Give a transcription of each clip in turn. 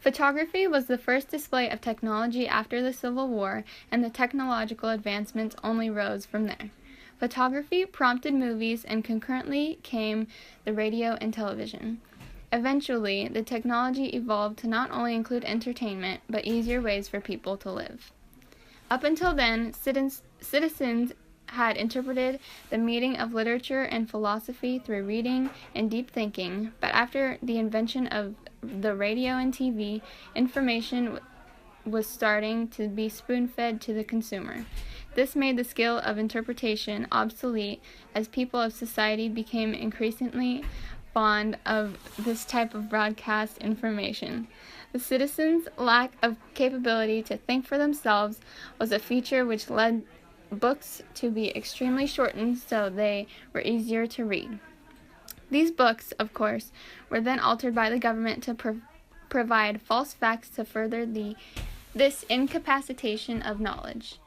Photography was the first display of technology after the Civil War, and the technological advancements only rose from there. Photography prompted movies, and concurrently came the radio and television. Eventually, the technology evolved to not only include entertainment, but easier ways for people to live. Up until then, citizens had interpreted the meaning of literature and philosophy through reading and deep thinking, but after the invention of the radio and TV, information was starting to be spoon-fed to the consumer. This made the skill of interpretation obsolete as people of society became increasingly fond of this type of broadcast information. The citizens' lack of capability to think for themselves was a feature which led books to be extremely shortened so they were easier to read. These books, of course, were then altered by the government to provide false facts to further this incapacitation of knowledge.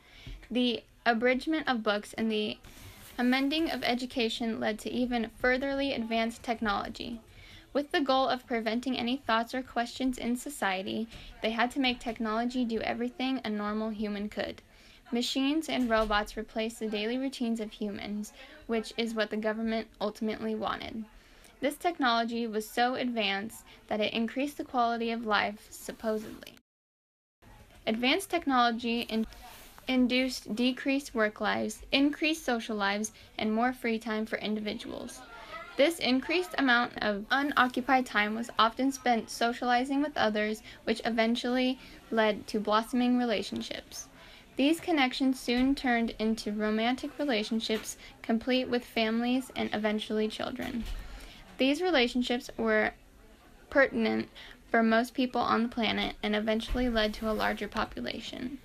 The abridgment of books and the amending of education led to even furtherly advanced technology. With the goal of preventing any thoughts or questions in society, they had to make technology do everything a normal human could. Machines and robots replaced the daily routines of humans, which is what the government ultimately wanted. This technology was so advanced that it increased the quality of life, supposedly. Advanced technology induced decreased work lives, increased social lives, and more free time for individuals. This increased amount of unoccupied time was often spent socializing with others, which eventually led to blossoming relationships. These connections soon turned into romantic relationships, complete with families and eventually children. These relationships were pertinent for most people on the planet and eventually led to a larger population.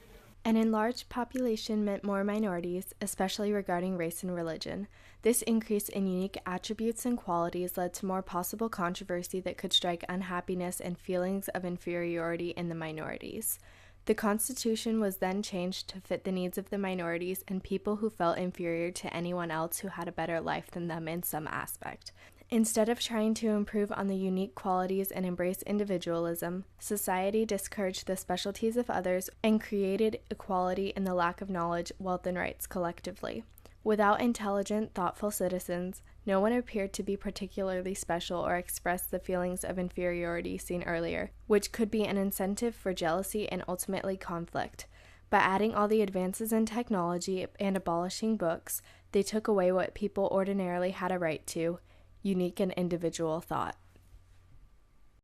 An enlarged population meant more minorities, especially regarding race and religion. This increase in unique attributes and qualities led to more possible controversy that could strike unhappiness and feelings of inferiority in the minorities. The Constitution was then changed to fit the needs of the minorities and people who felt inferior to anyone else who had a better life than them in some aspect. Instead of trying to improve on the unique qualities and embrace individualism, society discouraged the specialties of others and created equality in the lack of knowledge, wealth, and rights collectively. Without intelligent, thoughtful citizens, no one appeared to be particularly special or expressed the feelings of inferiority seen earlier, which could be an incentive for jealousy and ultimately conflict. By adding all the advances in technology and abolishing books, they took away what people ordinarily had a right to, unique and individual thought.